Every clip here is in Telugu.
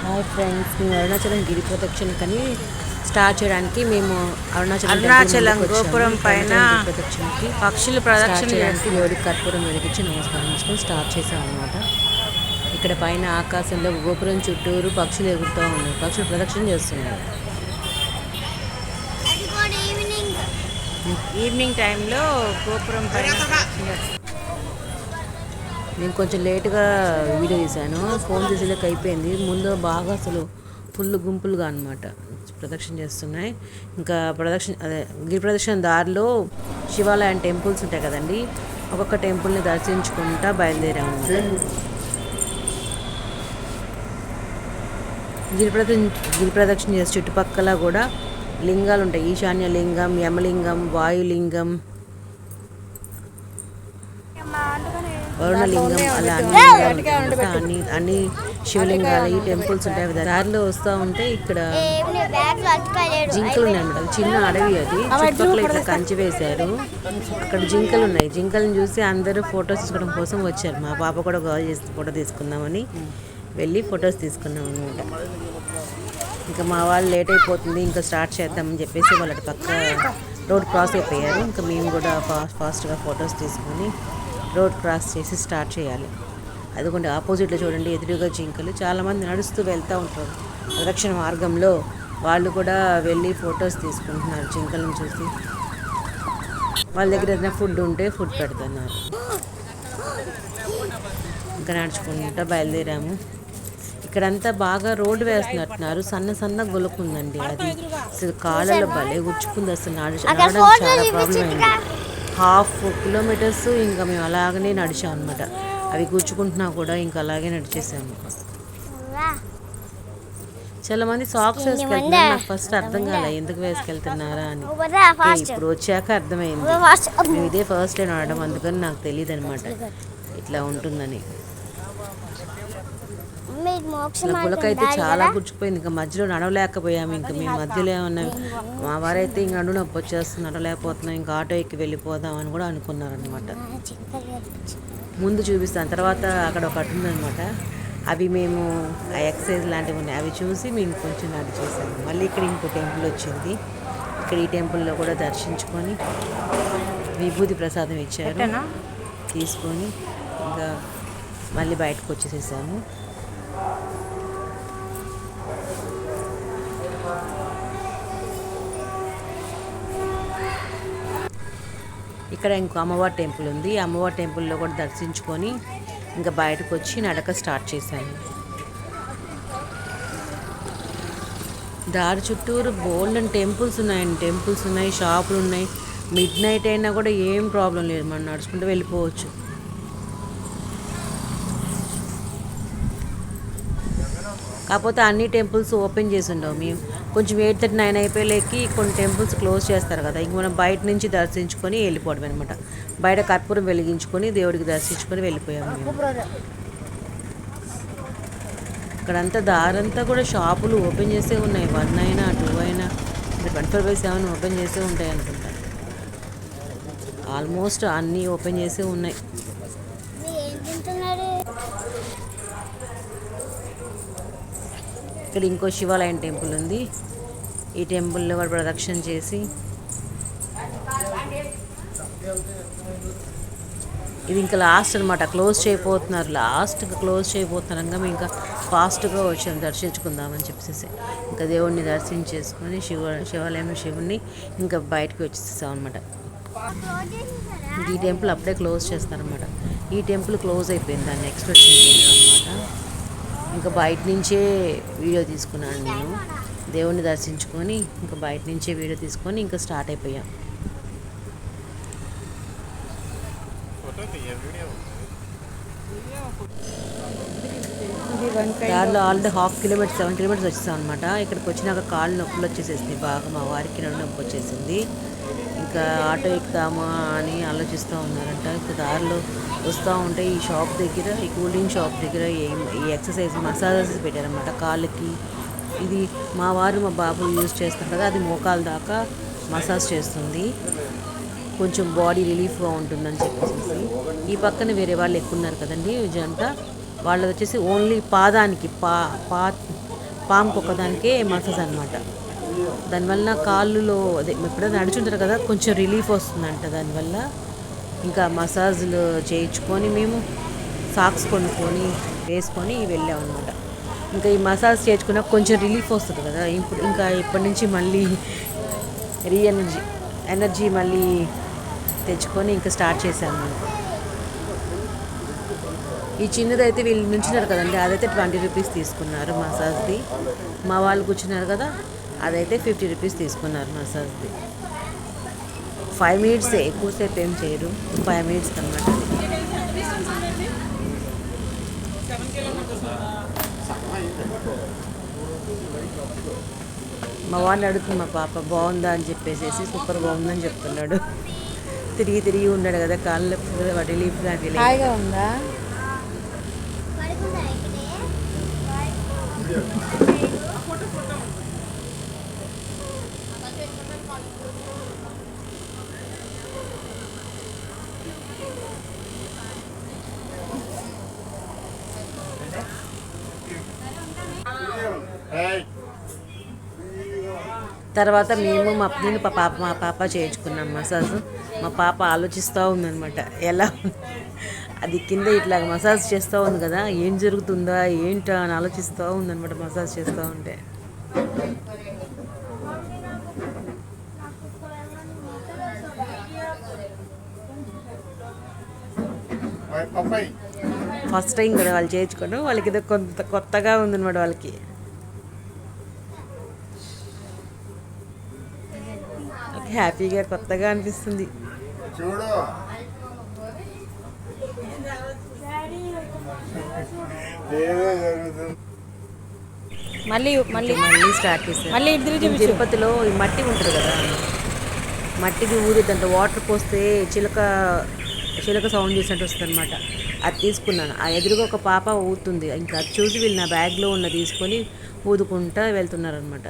హాయ్ ఫ్రెండ్స్, మేము అరుణాచలం గిరి ప్రదక్షిణకని స్టార్ట్ చేయడానికి మేము అరుణాచలం గోపురం పైన ప్రదక్షిణకి పక్షులు ప్రదక్షిణ చేయడానికి దేవుడికి కర్పూరం వెలిగించి నమస్కారం చేసుకొని స్టార్ట్ చేసాం అనమాట. ఇక్కడ పైన ఆకాశంలో గోపురం చుట్టూరు పక్షులు ఎగురుతూ ఉన్నాయి, పక్షులు ప్రదక్షిణ చేస్తున్నాయి. ఈవినింగ్ టైంలో గోపురం పైన నేను కొంచెం లేటుగా వీడియో తీశాను, ఫోన్ తీసేదాకా అయిపోయింది. ముందు బాగా అసలు ఫుల్ గుంపులుగా అనమాట ప్రదక్షిణ చేస్తున్నాయి. ఇంకా గిరి ప్రదక్షిణ దారిలో శివాలయం టెంపుల్స్ ఉంటాయి కదండి, ఒక్కొక్క టెంపుల్ని దర్శించుకుంటా బయలుదేరాము. గిరి ప్రదక్షిణ చేసే చుట్టుపక్కల కూడా లింగాలు ఉంటాయి. ఈశాన్య లింగం, యమలింగం, వాయులింగం, వరుణలింగం, అలా అన్ని శివలింగాలు, ఈ టెంపుల్స్ ఉంటాయి కదా. దారిలో వస్తూ ఉంటే ఇక్కడ జింకలు ఉన్నాయి అన్నమాట. చిన్న అడవి అది, చుట్టుపక్కల ఇట్లా కంచి వేశారు. అక్కడ జింకలు ఉన్నాయి. జింకలను చూసి అందరూ ఫొటోస్ తీసుకోవడం కోసం వచ్చారు. మా పాప కూడా కాల్ చేసి ఫోటో తీసుకుందామని వెళ్ళి ఫొటోస్ తీసుకున్నాం అనమాట. ఇంకా మా వాళ్ళు లేట్ అయిపోతుంది, ఇంకా స్టార్ట్ చేద్దామని చెప్పేసి వాళ్ళ పక్క రోడ్ క్రాస్ అయిపోయారు. ఇంకా మేము కూడా ఫాస్ట్గా ఫొటోస్ తీసుకొని రోడ్ క్రాస్ చేసి స్టార్ట్ చేయాలి. అదిగోండి ఆపోజిట్లో చూడండి, ఎదురుగా జింకలు. చాలామంది నడుస్తూ వెళ్తూ ఉంటారు ప్రదక్షిణ మార్గంలో, వాళ్ళు కూడా వెళ్ళి ఫొటోస్ తీసుకుంటున్నారు జింకలను చూసి. వాళ్ళ దగ్గర ఏదైనా ఫుడ్ ఉంటే ఫుడ్ పెడుతున్నారు. ఇంకా నడుచుకుంటూ బయలుదేరాము. ఇక్కడంతా బాగా రోడ్డు వేస్తున్నట్టున్నారు, సన్న గొలుకుందండి. అది అసలు కాళ్ళలో భలే గుచ్చుకుంది, అసలు నడవడం చాలా ప్రాబ్లం అయింది. 1/2 కిలోమీటర్స్ ఇంకా మేము అలాగనే నడిచాం అనమాట. అవి కూర్చుకుంటున్నా కూడా ఇంకా అలాగే నడిచేసాము. చాలా మంది సాక్స్ వేసుకెళ్తున్నారు. నాకు ఫస్ట్ అర్థం కాలే ఎందుకు వేసుకెళ్తున్నారా అని. ఇప్పుడు వచ్చాక అర్థమైంది. మేము ఇదే ఫస్ట్ టైం ఆడడం, అందుకని నాకు తెలియదు అనమాట ఇట్లా ఉంటుందని. గులకైతే చాలా గుచ్చుకుపోయింది, ఇంకా మధ్యలో నడవలేకపోయాము. ఇంకా మేము మధ్యలో ఏమన్నా మా వారైతే ఇంక నడు నొప్పి వచ్చేస్తుంది, నడవలేకపోతున్నాం, ఇంకా ఆటో ఎక్కి వెళ్ళిపోదాం అని కూడా అనుకున్నారనమాట. ముందు చూపిస్తాను, తర్వాత అక్కడ ఒకటి ఉందనమాట. అవి మేము ఆ ఎక్సర్సైజ్ లాంటివి ఉన్నాయి, అవి చూసి మేము కొంచెం నడిచేసాము. మళ్ళీ ఇక్కడ ఇంకో టెంపుల్ వచ్చింది. ఇక్కడ ఈ టెంపుల్లో కూడా దర్శించుకొని విభూతి ప్రసాదం ఇచ్చారు, తీసుకొని ఇంకా మళ్ళీ బయటకు వచ్చేసేసాము. ఇక్కడ ఇంకో అమ్మవారి టెంపుల్ ఉంది. అమ్మవారి టెంపుల్లో కూడా దర్శించుకొని ఇంకా బయటకు వచ్చి నడక స్టార్ట్ చేశాను. దారి చుట్టూరు బోల్డెన్ టెంపుల్స్ ఉన్నాయి, షాపులు ఉన్నాయి. మిడ్ నైట్ అయినా కూడా ఏం ప్రాబ్లం లేదు, మనం నడుచుకుంటూ వెళ్ళిపోవచ్చు. కాకపోతే అన్ని టెంపుల్స్ ఓపెన్ చేసి ఉండవు. మేము కొంచెం 8:30-9 అయిపోయేకి కొన్ని టెంపుల్స్ క్లోజ్ చేస్తారు కదా, ఇంక మనం బయట నుంచి దర్శించుకొని వెళ్ళిపోవడం అనమాట. బయట కర్పూరం వెలిగించుకొని దేవుడికి దర్శించుకొని వెళ్ళిపోయాము మేము. ఇక్కడంతా దారంతా కూడా షాపులు ఓపెన్ చేసే ఉన్నాయి. 1 అయినా 2 అయినా 24/7 ఓపెన్ చేసే ఉంటాయి అనుకుంటా. ఆల్మోస్ట్ అన్నీ ఓపెన్ చేసే ఉన్నాయి. ఇక్కడ ఇంకో శివాలయం టెంపుల్ ఉంది. ఈ టెంపుల్లో కూడా ప్రదక్షిణ చేసి, ఇది ఇంకా లాస్ట్ అనమాట, క్లోజ్ చేయబోతున్నారు. లాస్ట్గా క్లోజ్ చేయబోతున్నారుగా మేము ఇంకా ఫాస్ట్గా వచ్చాము దర్శించుకుందామని చెప్పేసి. ఇంకా దేవుడిని దర్శించేసుకొని శివుడిని ఇంకా బయటకు వచ్చేసాం అనమాట. ఈ టెంపుల్ అప్పుడే క్లోజ్ చేస్తారనమాట. ఈ టెంపుల్ క్లోజ్ అయిపోయింది, దాన్ని నెక్స్ట్ వచ్చింది అనమాట. ఇంకా బయట నుంచే వీడియో తీసుకున్నాను నేను. దేవుణ్ణి దర్శించుకొని ఇంకా బయట నుంచే వీడియో తీసుకొని ఇంకా స్టార్ట్ అయిపోయాం. దారిలో ఆల్రెడీ 1/2 కిలోమీటర్స్ 7 కిలోమీటర్స్ వచ్చేసాం అనమాట. ఇక్కడికి వచ్చినాక కాళ్ళు నొప్పులు వచ్చేసేసింది బాగా, మా వారికి నడు నొప్పి వచ్చేసింది. ఇంకా ఆటో ఎక్కుతామా అని ఆలోచిస్తూ ఉన్నారంట. ఇంకా దారిలో వస్తూ ఉంటే ఈ షాప్ దగ్గర, ఈ కూల్ డ్రింక్ షాప్ దగ్గర ఈ ఎక్సర్సైజ్ మసాజెస్ పెట్టారనమాట కాళ్ళకి. ఇది మా వారు మా బాబు యూజ్ చేస్తారు కదా, అది మోకాల దాకా మసాజ్ చేస్తుంది, కొంచెం బాడీ రిలీఫ్గా ఉంటుందని చెప్పేసి. ఈ పక్కన వేరే వాళ్ళు ఎక్కున్నారు కదండి జంట, వాళ్ళది వచ్చేసి ఓన్లీ పాదానికి పాముకు ఒకదానికే మసాజ్ అనమాట. దానివల్ల కాళ్ళులో అదే ఎప్పుడైనా నడుచుంటారు కదా, కొంచెం రిలీఫ్ వస్తుందంట దానివల్ల. ఇంకా మసాజ్లు చేయించుకొని మేము సాక్స్ కొనుక్కొని వేసుకొని వెళ్ళామన్నమాట. ఇంకా ఈ మసాజ్ చేయించుకున్నాక కొంచెం రిలీఫ్ వస్తుంది కదా, ఇంకా ఇప్పటి నుంచి మళ్ళీ ఎనర్జీ మళ్ళీ తెచ్చుకొని ఇంకా స్టార్ట్ చేశాము మేము. ఈ చిన్నదైతే వీళ్ళు నుంచున్నారు కదండి, అదైతే 20 రూపీస్ తీసుకున్నారు మసాజ్ది. మా వాళ్ళు కూర్చున్నారు కదా, అదైతే 50 రూపీస్ తీసుకున్నారు మసాజ్ది. 5 మినిట్సే, ఎక్కువసేపు ఏం చేయరు, 5 మినిట్స్ అన్నమాట. మా వాడిని అడుగుతుంది మా పాప, బాగుందా అని చెప్పేసి. సూపర్ బాగుందని చెప్తున్నాడు. తిరిగి ఉన్నాడు కదా, కాళ్ళు రిలీఫ్ లాంటి హాయిగా ఉందా? తర్వాత నేను మా పాప చేయించుకున్నాం మసాజ్. మా పాప ఆలోచిస్తూ ఉందన్నమాట, ఎలా అది కింద ఇట్లా మసాజ్ చేస్తూ ఉంది కదా, ఏం జరుగుతుందా ఏంటా అని ఆలోచిస్తూ ఉందన్నమాట మసాజ్ చేస్తూ ఉంటే. ఫస్ట్ టైం కదా వాళ్ళు చేయించుకోవడం, వాళ్ళకి ఏదో కొత్తగా ఉందన్నమాట వాళ్ళకి. హ్యాపీగా కొత్తగా అనిపిస్తుంది. మళ్ళీ స్టార్ట్ చేస్తాను. తిరుపతిలో ఈ మట్టి ఉంటుంది కదా, మట్టిది ఊది దాంట్లో వాటర్ పోస్తే చిలక సౌండ్ చేసినట్టు వస్తుంది అనమాట. అది తీసుకున్నాను. ఆ ఎదురుగా ఒక పాప ఊదుతుంది, ఇంకా అది చూసి వీళ్ళు నా బ్యాగ్లో ఉన్న తీసుకొని ఊదుకుంటా వెళ్తున్నారనమాట.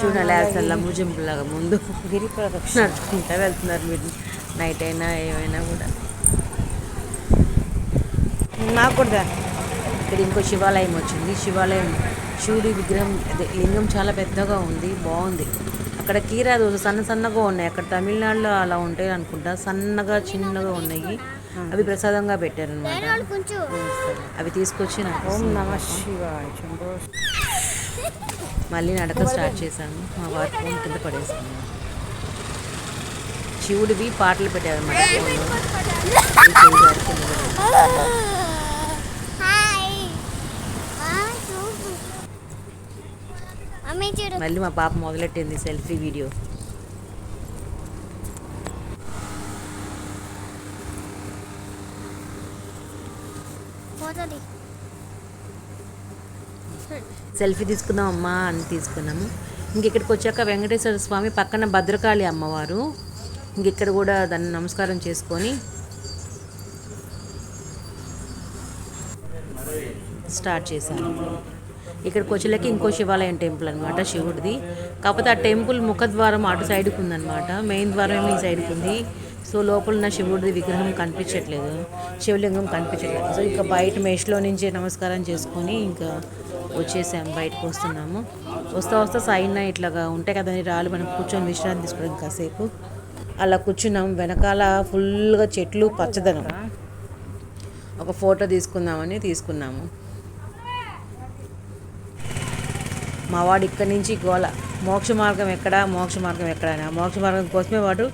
చూడాలి అసలు ముజింపులాగా ముందు గిరి ప్రదక్షిణ నడుచుకుంటా వెళ్తున్నారు మీరు, నైట్ అయినా ఏమైనా కూడా. నాకు కూడా ఇక్కడ ఇంకో శివాలయం వచ్చింది. శివుడి విగ్రహం, అదే లింగం చాలా పెద్దగా ఉంది, బాగుంది. అక్కడ కీరా దోశ సన్నగా ఉన్నాయి. అక్కడ తమిళనాడులో అలా ఉంటాయి అనుకుంటా, చిన్నగా ఉన్నాయి. అవి ప్రసాదంగా పెట్టారనమాట. అవి తీసుకొచ్చి ఓం నమః శివాయ. మళ్ళీ నడక స్టార్ట్ చేశాను. మా వారి ఫోన్ కింద పడేసుకున్నాను. శివుడివి పాటలు పెట్టారన్నమాట ఫోన్లో. మళ్ళీ మా పాప మొదలెట్టింది సెల్ఫీ వీడియో. సెల్ఫీ తీసుకుందాం అమ్మా అని తీసుకున్నాము. ఇక్కడికి వచ్చాక వెంకటేశ్వర స్వామి పక్కన భద్రకాళి అమ్మవారు, ఇక్కడ కూడా దాన్ని నమస్కారం చేసుకొని స్టార్ట్ చేశాను. ఇక్కడికి వచ్చేలకి ఇంకో శివాలయం టెంపుల్ అనమాట, శివుడిది. కాకపోతే ఆ టెంపుల్ ముఖద్వారం అటు సైడ్కి ఉందన్నమాట, మెయిన్ ద్వారం ఏమో ఈ సైడ్కి ఉంది. సో లోపల ఉన్న శివుడిది విగ్రహం కనిపించట్లేదు, శివలింగం కనిపించట్లేదు. సో ఇంకా బయట మేష్లో నుంచి నమస్కారం చేసుకొని ఇంకా వచ్చేసాము, బయటకు వస్తున్నాము. వస్తా సైడ్న ఇట్లాగా ఉంటాయి కదండి రాళ్ళు, మనం కూర్చొని విశ్రాంతి తీసుకోవడం కాసేపు అలా కూర్చున్నాం. వెనకాల ఫుల్గా చెట్లు, పచ్చదనం. ఒక ఫోటో తీసుకున్నాము. మా వాడు ఇక్కడి నుంచి గోల, మోక్ష మార్గం ఎక్కడా అని. ఆ మోక్ష మార్గం కోసమే వాడు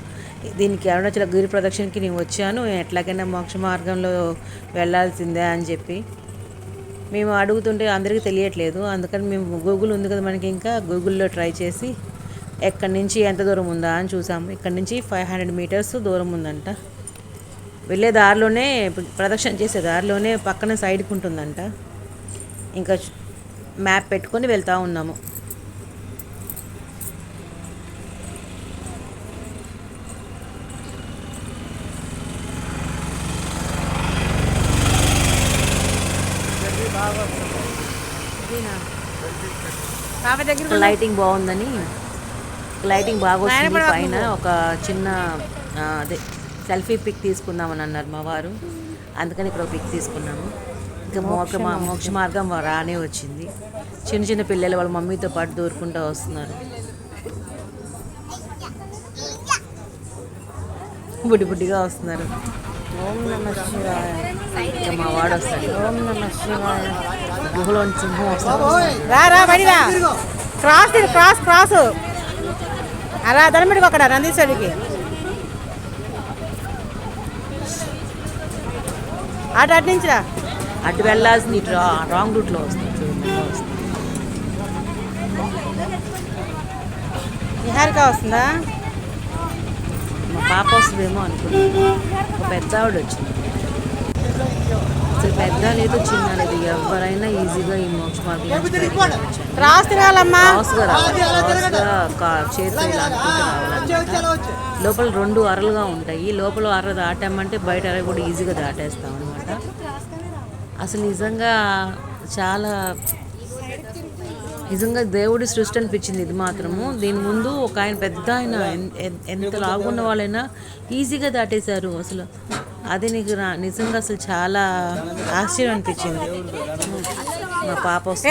దీనికి అరుణాచల గిరి ప్రదక్షిణకి నేను వచ్చాను, ఎట్లాగైనా మోక్ష మార్గంలో వెళ్ళాల్సిందే అని చెప్పి మేము అడుగుతుంటే అందరికీ తెలియట్లేదు. అందుకని మేము గూగుల్ ఉంది కదా మనకి, ఇంకా గూగుల్లో ట్రై చేసి ఎక్కడి నుంచి ఎంత దూరం ఉందా అని చూసాము. ఇక్కడ నుంచి 500 మీటర్స్ దూరం ఉందంట. వెళ్ళే దారిలోనే, ప్రదక్షిణ చేసే దారిలోనే పక్కన సైడ్కి ఉంటుందంట. ఇంకా మ్యాప్ పెట్టుకొని వెళ్తూ ఉన్నాము. బాగా పాప దగ్గర లైటింగ్ బాగుందని లైటింగ్ బాగా వస్తుంది పైన ఒక చిన్న అదే సెల్ఫీ పిక్ తీసుకుందామని అన్నారు మా వారు, అందుకని ఇక్కడ ఒక పిక్ తీసుకున్నాము. ఇంకా మోక్ష మార్గం రానే వచ్చింది. చిన్న చిన్న పిల్లలు వాళ్ళ మమ్మీతో పాటు దూరుకుంటూ వస్తున్నారు. బుడ్డిగా వస్తున్నారు. ఓం నమ శివాయ. ఇంకా మా వాడు వస్తాడు. ఓం నమ శివాయ. గుహలో సింహం వస్తాడు. రా బడిరా. క్రాస్ అలా దండమిడికి అక్కడ నందీశ్వరికి అటు నుంచి రా. అటు వెళ్ళాల్సింది ఇటు రాంగ్ రూట్లో వస్తుంది. నిహారిక వస్తుందా? మా పాప వస్తుందేమో అనుకున్నాను. ఒక పెద్ద ఆవిడ వచ్చింది. అసలు పెద్ద లేదు చిన్న లేదు, ఎవరైనా ఈజీగా ఈ మోక్ష మార్గం క్రాస్ తినాలమ్మా. చేతితో ఇలా అనుకుంటూ రావాలన్నమాట. లోపల 2 అరలుగా ఉంటాయి. లోపల అర దాటామంటే బయట అర కూడా ఈజీగా దాటేస్తాం అనమాట. అసలు నిజంగా దేవుడి సృష్టి అనిపించింది ఇది మాత్రము. దీని ముందు ఒక ఆయన పెద్ద ఆయన ఎంత లాగున్న వాళ్ళైనా ఈజీగా దాటేశారు. అసలు అది నీకు నిజంగా అసలు చాలా ఆశ్చర్యం అనిపించింది. మా పాప వచ్చింది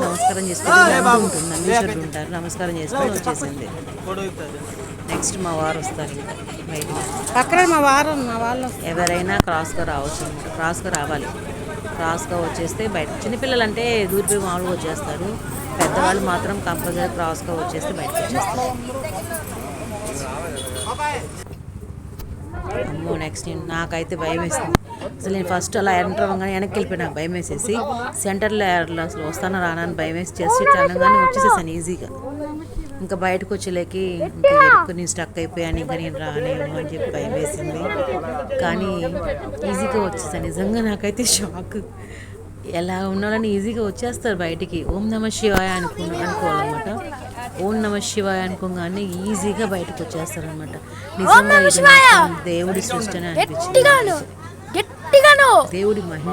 నమస్కారం చేసుకొని ఉంటుంది, నందీశ్వరుడు ఉంటారు, నమస్కారం చేసుకొని వచ్చేసింది. నెక్స్ట్ మా వారు వస్తారు. ఇంకా బయట పక్కన మా వాళ్ళు ఎవరైనా క్రాస్గా రావచ్చు అనమాట. క్రాస్గా రావాలి. క్రాస్గా వచ్చేస్తే బయట చిన్నపిల్లలు అంటే దూరిపోయి మామూలుగా వచ్చేస్తారు. పెద్దవాళ్ళు మాత్రం కంపల్సరీ క్రాస్గా వచ్చేస్తే బయటకు వచ్చేస్తారు. అమ్మో నెక్స్ట్ నాకైతే భయం వేస్తుంది. అసలు నేను ఫస్ట్ అలా ఎంటర్ అవ్వగానే వెనక్కి వెళ్ళిపోయి నాకు భయం వేసేసి సెంటర్లో అసలు వస్తానో రానా అని భయం వేసి జస్ట్ ఇట్లా అనగానే వచ్చేసేసాను ఈజీగా. ఇంకా బయటకు వచ్చేలేకి ఇంకా ఎరుకుని స్టక్ అయిపోయాను. ఇంకా నేను రానేమో అని చెప్పి భయం వేసింది. కానీ ఈజీగా వచ్చేసాను. నిజంగా నాకైతే షాక్. ఎలా ఉన్నాలని ఈజీగా వచ్చేస్తారు బయటికి. ఓం నమ శివాయ అనుకోవాలన్నమాట. ఓం నమ శివాయ అనుకోగానే ఈజీగా బయటకు వచ్చేస్తారనమాట. నిజంగా దేవుడి సృష్టి అని అనిపించింది. దేవుడి మహిమ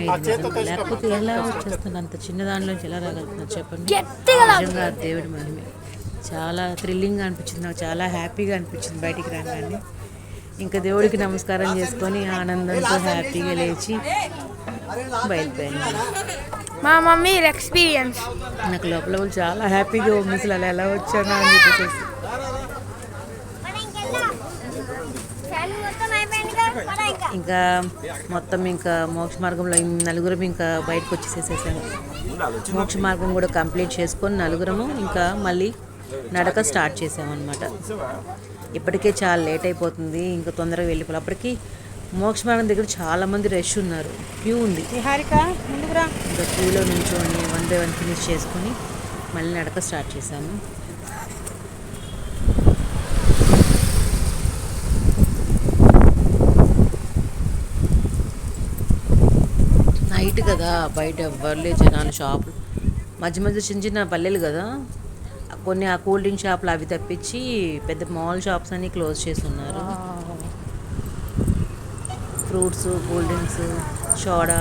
ఇది. లేకపోతే ఎలా వచ్చేస్తుంది అంత చిన్న దానిలోంచి ఎలా రాగలుగుతున్నారు చెప్పండి. నిజంగా దేవుడి మహిమే. చాలా థ్రిల్లింగ్గా అనిపించింది నాకు, చాలా హ్యాపీగా అనిపించింది బయటికి రాగానే. ఇంకా దేవుడికి నమస్కారం చేసుకొని ఆనందంతో హ్యాపీగా లేచి బయలుపోయాను. మా మమ్మీ ఎక్స్పీరియన్స్ నాకు లోపల చాలా హ్యాపీగా ఉంది. అసలు అలా ఎలా వచ్చానా అని చెప్పేసి. ఇంకా మొత్తం ఇంకా మోక్ష మార్గంలో నలుగురం ఇంకా బయటకు వచ్చేసేసాము. మోక్ష మార్గం కూడా కంప్లీట్ చేసుకొని నలుగురము ఇంకా మళ్ళీ నడక స్టార్ట్ చేసామన్నమాట. ఇప్పటికే చాలా లేట్ అయిపోతుంది, ఇంకా తొందరగా వెళ్ళిపోవాలి. అప్పటికి మోక్ష మార్గం దగ్గర చాలామంది రష్ ఉన్నారు, క్యూ ఉంది. ఇంకా క్యూలో నుంచోని 1 by 1 ఫినిష్ చేసుకొని మళ్ళీ నడక స్టార్ట్ చేసాము. నైట్ కదా, బయట ఎవ్వర్లే జనాలు, షాపులు మధ్య చిన్న చిన్న పల్లెలు కదా, కొన్ని ఆ కూల్ డ్రింక్ షాపులు అవి తప్పించి పెద్ద మాల్ షాప్స్ అన్నీ క్లోజ్ చేసి ఉన్నారు. ఫ్రూట్స్, కూల్ డ్రింక్స్, సోడా,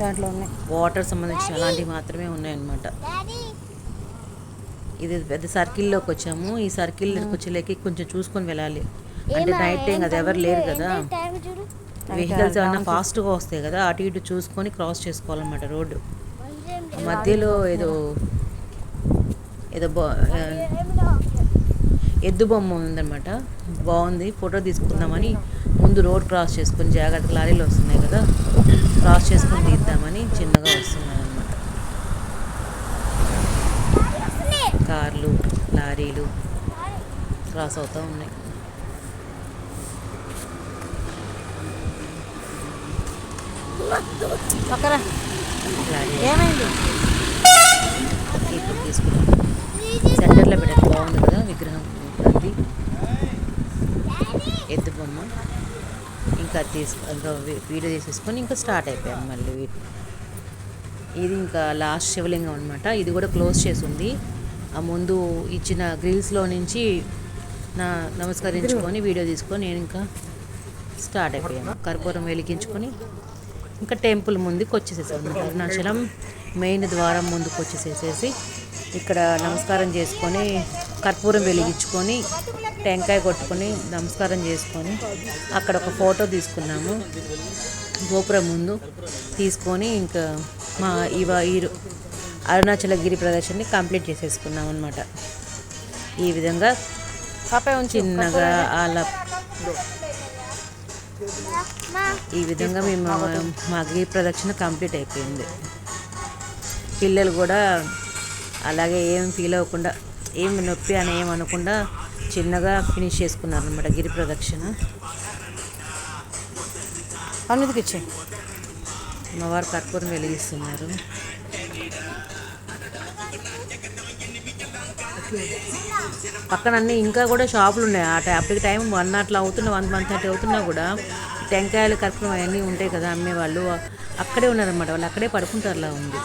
దాంట్లో వాటర్ సంబంధించిన అలాంటివి మాత్రమే ఉన్నాయన్నమాట. ఇది పెద్ద సర్కిల్లోకి వచ్చాము. ఈ సర్కిల్లోకి వచ్చేలేకి కొంచెం చూసుకొని వెళ్ళాలి. అంటే నైట్ టైం అది ఎవరు లేరు కదా, వెహికల్స్ ఏమన్నా ఫాస్ట్గా వస్తాయి కదా, అటు ఇటు చూసుకొని క్రాస్ చేసుకోవాలన్నమాట రోడ్డు. మధ్యలో ఏదో ఎద్దు బొమ్మ ఉందన్నమాట, బాగుంది. ఫోటో తీసుకుందామని ముందు రోడ్ క్రాస్ చేసుకొని జాగ్రత్తగా, లారీలు వస్తున్నాయి కదా, క్రాస్ చేసుకొని తీద్దామని చిన్నగా వస్తున్నాను అనమాట. కార్లు, లారీలు క్రాస్ అవుతూ ఉన్నాయి. ఏమైంది? ఇప్పుడు తీసుకున్నాం. సెంటర్లో పెట్టారు, బాగుంది కదా విగ్రహం. అది ఎద్దు బొమ్మ. ఇంకా ఇంకా వీడియో తీసేసుకొని ఇంకా స్టార్ట్ అయిపోయాము మళ్ళీ. ఇది ఇంకా లాస్ట్ శివలింగం అనమాట. ఇది కూడా క్లోజ్ చేసి ఉంది. ఆ ముందు ఇచ్చిన గ్రిల్స్లో నుంచి నమస్కరించుకొని వీడియో తీసుకొని నేను ఇంకా స్టార్ట్ అయిపోయాము. కర్పూరం వెలిగించుకొని ఇంకా టెంపుల్ ముందుకు వచ్చేసేసాము. అరుణాచలం మెయిన్ ద్వారం ముందుకు వచ్చేసేసి ఇక్కడ నమస్కారం చేసుకొని కర్పూరం వెలిగించుకొని టెంకాయ కొట్టుకొని నమస్కారం చేసుకొని అక్కడ ఒక ఫోటో తీసుకున్నాము గోపురం ముందు. తీసుకొని ఇంకా మా ఈ అరుణాచల గిరి ప్రదర్శనని కంప్లీట్ చేసేసుకున్నాం అనమాట. ఈ విధంగా చిన్నగా అలా ఈ విధంగా మేము మా గిరి ప్రదక్షిణ కంప్లీట్ అయిపోయింది. పిల్లలు కూడా అలాగే ఏం ఫీల్ అవ్వకుండా, ఏం నొప్పి అని ఏం అనకుండా చిన్నగా ఫినిష్ చేసుకున్నారు అనమాట గిరి ప్రదక్షిణ. అన్నిటికి ఇచ్చే మా వారు కర్పూరం వెలిగిస్తున్నారు. పక్కన అన్నీ ఇంకా కూడా షాపులు ఉన్నాయి. అప్పటికి టైం 1 అట్లా అవుతున్నా 1:30 అవుతున్నా కూడా టెంకాయలు కర్పూరం అవన్నీ ఉంటాయి కదా అమ్మేవాళ్ళు, అక్కడే ఉన్నారన్నమాట. వాళ్ళు అక్కడే పడుకుంటారులా ఉంది.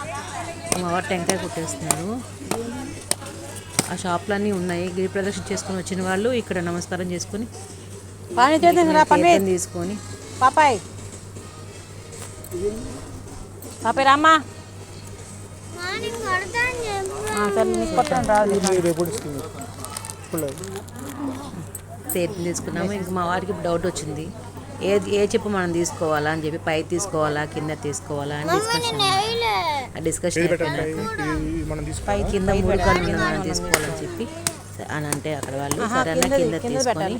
మా వారు టెంకాయ కొట్టేస్తున్నారు. ఆ షాపులన్నీ ఉన్నాయి. గిరి ప్రదర్శన చేసుకొని వచ్చిన వాళ్ళు ఇక్కడ నమస్కారం చేసుకొని తీర్థం తీసుకొని పాపాయ్ రామ్మా. తీర్థం తీసుకున్నాము. ఇంక మా వారికి డౌట్ వచ్చింది, ఏ చెప్పు మనం తీసుకోవాలా అని చెప్పి, పై తీసుకోవాలా కింద తీసుకోవాలా అని డిస్కషన్ అయిపోయినాక కింద 3 కాళ్ళు ఉన్నది మనం తీసుకోవాలని చెప్పి అని అంటే అక్కడ వాళ్ళు సరే కింద తీసుకొని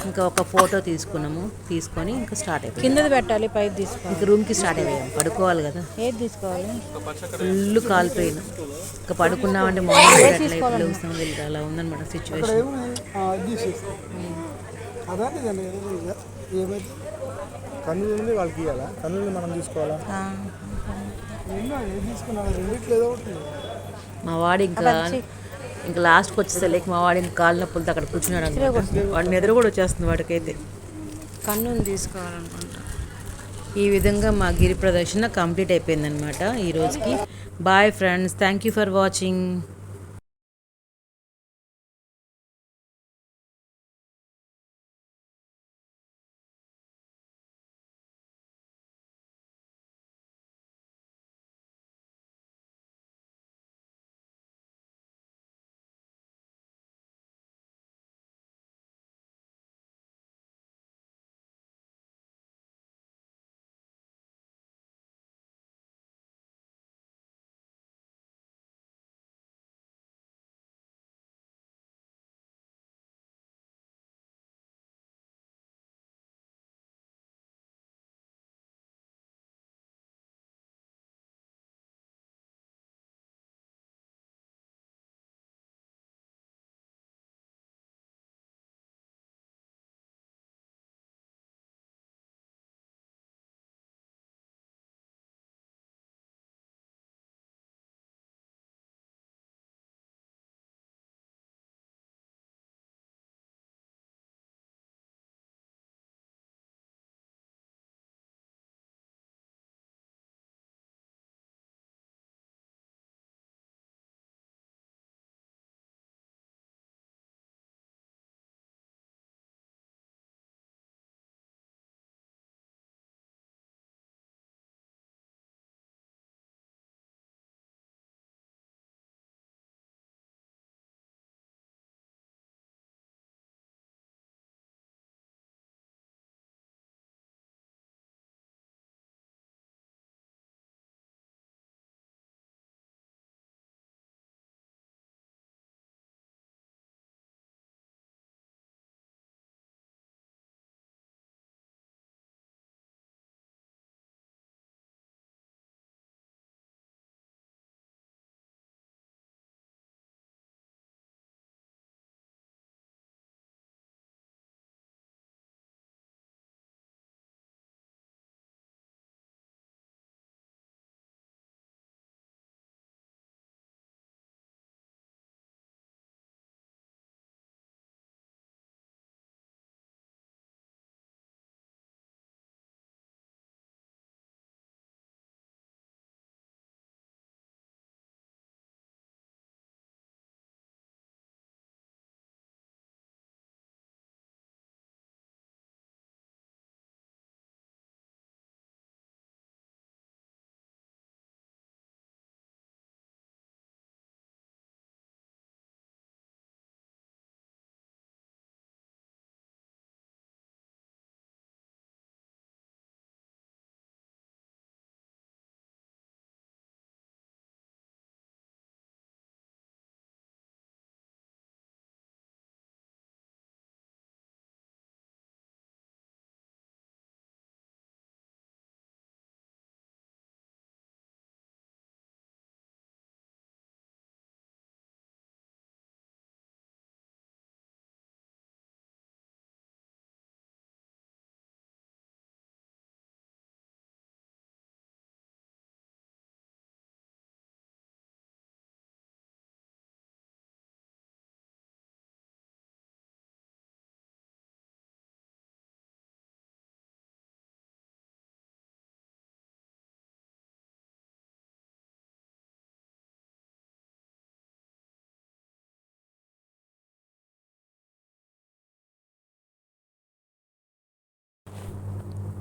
ఇంకా ఒక ఫోటో తీసుకొని ఇంకా స్టార్ట్ అయిపోయింది. కిందది పెట్టాలి, పై తీసుకోవాలి. ఇంకా రూమ్కి స్టార్ట్ అయిపోయాం. పడుకోవాలి కదా, ఏది తీసుకోవాలి? ఫుల్ కాలిపోయిన ఇంకా పడుకున్నామంటే మార్నింగ్ అలా ఉందన్నమాట సిచ్యువేషన్. కన్నులు వాళ్ళకి ఇవ్వాలా, కన్నులు మనం తీసుకోవాలా? మా వాడు ఇంకా లాస్ట్కి వచ్చేసరికి మా వాడు ఇంకా కాళ్ళ నొప్పులతో అక్కడ కూర్చున్నాడు అనమాట. వాడి నిద్ర కూడా వచ్చేస్తుంది వాడికైతే. కన్నుని తీసుకోవాలనుకుంటా. ఈ విధంగా మా గిరి ప్రదర్శన కంప్లీట్ అయిపోయిందనమాట ఈ రోజుకి. Bye friends, thank you for watching.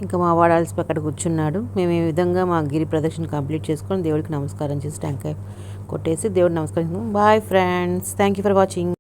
ఇంకా మా వాడు అలసిపోయి అక్కడ కూర్చున్నాడు. మేము ఈ విధంగా మా గిరి ప్రదక్షిణ కంప్లీట్ చేసుకొని దేవుడికి నమస్కారం చేసి టెంకాయ కొట్టేసి దేవుడికి నమస్కారం. Bye friends, thank you for watching.